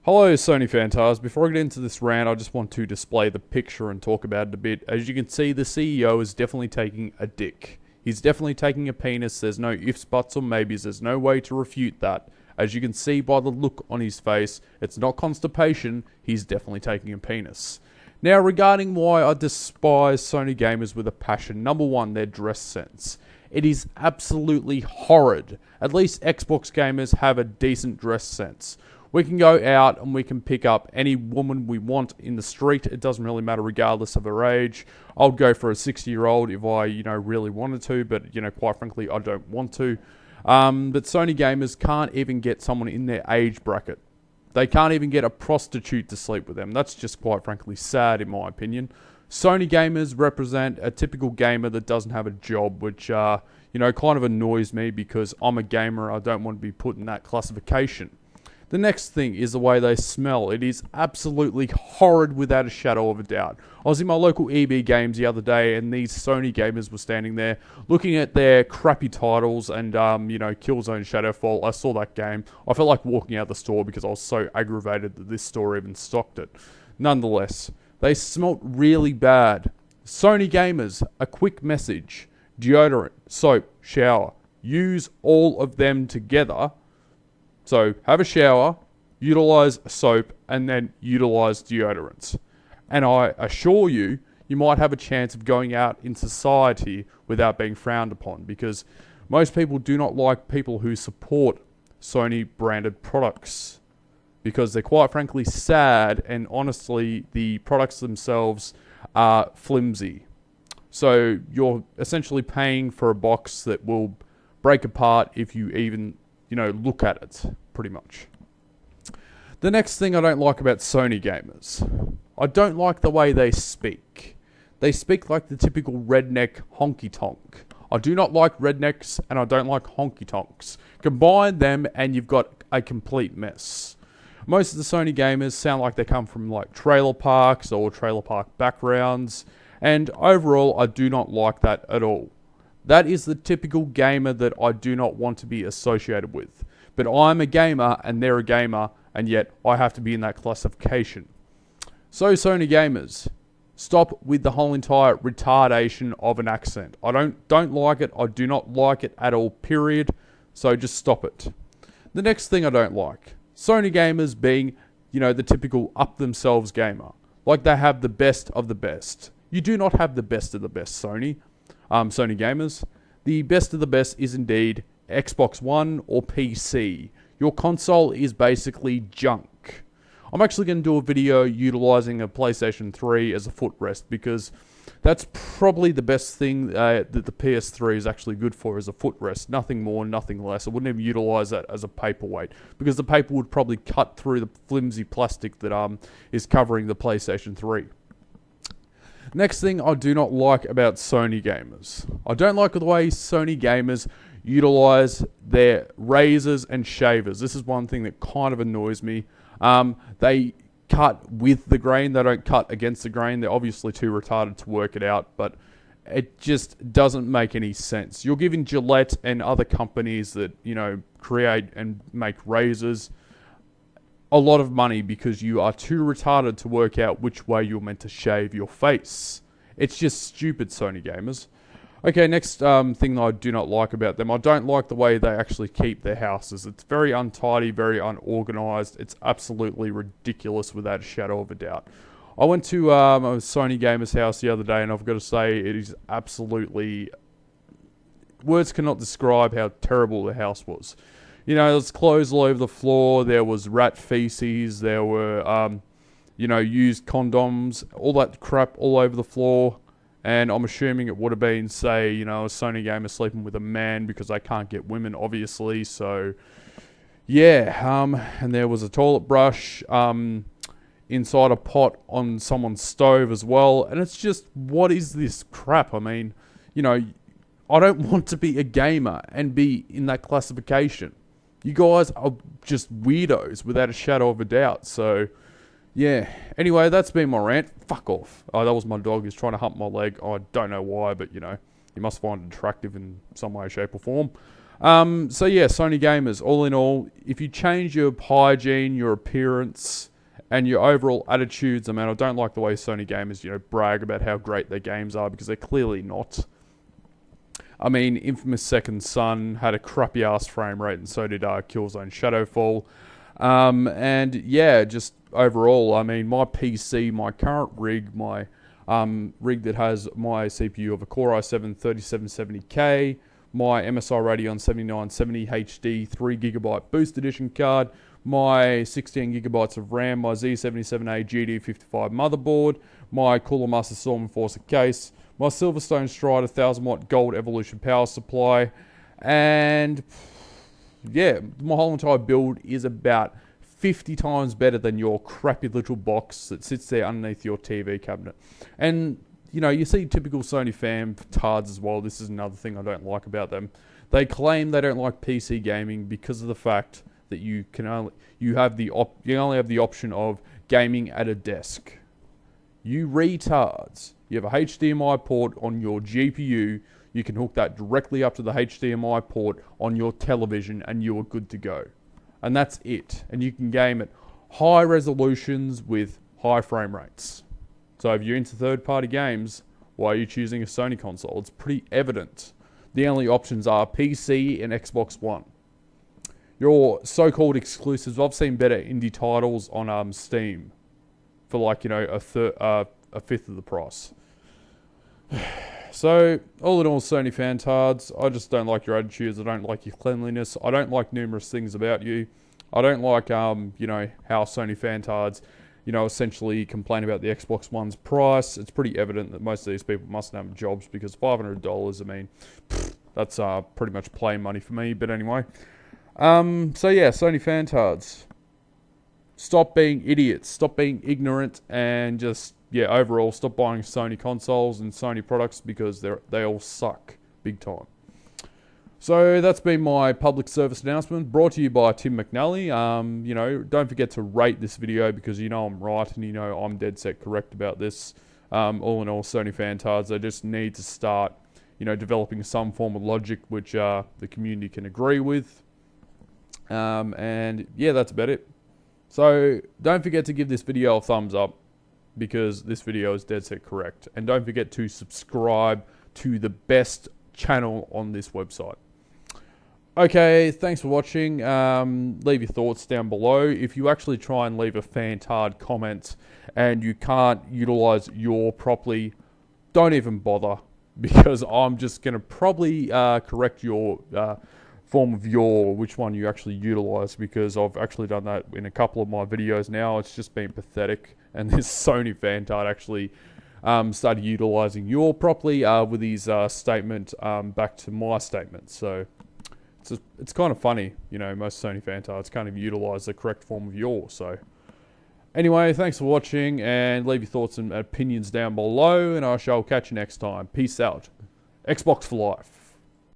Hello Sony Fantas, before I get into this rant I just want to display the picture and talk about it a bit. As you can see, the CEO is definitely taking a dick. He's definitely taking a penis, there's no ifs, buts or maybes, there's no way to refute that. As you can see by the look on his face, it's not constipation, he's definitely taking a penis. Now regarding why I despise Sony gamers with a passion, number one, their dress sense. It is absolutely horrid. At least Xbox gamers have a decent dress sense. We can go out and we can pick up any woman we want in the street. It doesn't really matter regardless of her age. I'll go for a 60-year-old if I, really wanted to, but, quite frankly, I don't want to. But Sony gamers can't even get someone in their age bracket. They can't even get a prostitute to sleep with them. That's just quite frankly sad in my opinion. Sony gamers represent a typical gamer that doesn't have a job, which, kind of annoys me because I'm a gamer. I don't want to be put in that classification. The next thing is the way they smell. It is absolutely horrid without a shadow of a doubt. I was in my local EB games the other day and these Sony gamers were standing there looking at their crappy titles and, Killzone Shadowfall. I saw that game. I felt like walking out the store because I was so aggravated that this store even stocked it. Nonetheless, they smelt really bad. Sony gamers, a quick message. Deodorant, soap, shower. Use all of them together. So, have a shower, utilize soap, and then utilize deodorants. And I assure you, you might have a chance of going out in society without being frowned upon, because most people do not like people who support Sony branded products, because they're quite frankly sad, and honestly, the products themselves are flimsy. So, you're essentially paying for a box that will break apart if you even look at it, pretty much. The next thing I don't like about Sony gamers, I don't like the way they speak. They speak like the typical redneck honky-tonk. I do not like rednecks, and I don't like honky-tonks. Combine them, and you've got a complete mess. Most of the Sony gamers sound like they come from like trailer parks or trailer park backgrounds, and overall, I do not like that at all. That is the typical gamer that I do not want to be associated with. But I'm a gamer and they're a gamer, and yet I have to be in that classification. So Sony gamers, stop with the whole entire retardation of an accent. I don't like it. I do not like it at all, period. So just stop it. The next thing I don't like, Sony gamers being, the typical up themselves gamer. Like they have the best of the best. You do not have the best of the best, Sony gamers. The best of the best is indeed Xbox One or PC. Your console is basically junk. I'm actually going to do a video utilizing a PlayStation 3 as a footrest because that's probably the best thing that the PS3 is actually good for, as a footrest. Nothing more, nothing less. I wouldn't even utilize that as a paperweight because the paper would probably cut through the flimsy plastic that is covering the PlayStation 3. Next thing I do not like about Sony gamers. I don't like the way Sony gamers utilize their razors and shavers. This is one thing that kind of annoys me. They cut with the grain. They don't cut against the grain. They're obviously too retarded to work it out, but it just doesn't make any sense. You're giving Gillette and other companies that, create and make razors a lot of money because you are too retarded to work out which way you're meant to shave your face. It's just stupid, Sony gamers. Okay, next thing that I do not like about them, I don't like the way they actually keep their houses. It's very untidy, very unorganized. It's absolutely ridiculous without a shadow of a doubt. I went to a Sony gamer's house the other day, and I've got to say it is absolutely... words cannot describe how terrible the house was. There's clothes all over the floor, there was rat feces, there were, used condoms, all that crap all over the floor. And I'm assuming it would have been, say, a Sony gamer sleeping with a man because they can't get women, obviously. So, yeah, and there was a toilet brush inside a pot on someone's stove as well. And it's just, what is this crap? I mean, I don't want to be a gamer and be in that classification. You guys are just weirdos without a shadow of a doubt. So, yeah. Anyway, that's been my rant. Fuck off. Oh, that was my dog. He's trying to hump my leg. I don't know why, but, you must find it attractive in some way, shape, or form. So yeah, Sony gamers, all in all, if you change your hygiene, your appearance, and your overall attitudes, I mean, I don't like the way Sony gamers, brag about how great their games are, because they're clearly not. I mean, infamous Second Son had a crappy ass frame rate, and so did Killzone Shadowfall. And yeah, just overall, I mean, my PC, my current rig, my rig that has my CPU of a Core i7 3770K, my MSI Radeon 7970 HD 3GB Boost Edition card, my 16GB of RAM, my Z77A GD55 motherboard, my Cooler Master Storm Enforcer case, my Silverstone Stride 1000W Gold Evolution power supply, and yeah, my whole entire build is about 50 times better than your crappy little box that sits there underneath your TV cabinet. And you see typical Sony fan tards as well. This is another thing I don't like about them. They claim they don't like PC gaming because of the fact that you only have the option of gaming at a desk. You retards. You have a HDMI port on your GPU. You can hook that directly up to the HDMI port on your television, and you are good to go. And that's it. And you can game at high resolutions with high frame rates. So if you're into third-party games, why are you choosing a Sony console? It's pretty evident. The only options are PC and Xbox One. Your so-called exclusives, I've seen better indie titles on Steam for like, a fifth of the price. So, all in all, Sony fantards, I just don't like your attitudes. I don't like your cleanliness. I don't like numerous things about you. I don't like, how Sony fantards, essentially complain about the Xbox One's price. It's pretty evident that most of these people mustn't have jobs, because $500, I mean, that's pretty much play money for me. But anyway, so yeah, Sony fantards, stop being idiots, stop being ignorant, and just, yeah, overall, stop buying Sony consoles and Sony products, because they all suck big time. So that's been my public service announcement, brought to you by Tim McNally. Don't forget to rate this video, because I'm right, and I'm dead set correct about this. All in all, Sony fantards, they just need to start, developing some form of logic which the community can agree with. And yeah, that's about it. So don't forget to give this video a thumbs up, because this video is dead set correct. And don't forget to subscribe to the best channel on this website. Okay, thanks for watching. Leave your thoughts down below. If you actually try and leave a fantard comment and you can't utilize your properly, don't even bother, because I'm just going to probably correct your form of yaw, which one you actually utilize, because I've actually done that in a couple of my videos now. It's just been pathetic, and this Sony fantard actually started utilizing yaw properly with his statement back to my statement. So it's kind of funny, most Sony fantards kind of utilize the correct form of yaw. So anyway, thanks for watching, and leave your thoughts and opinions down below, and I shall catch you next time. Peace out. Xbox for life.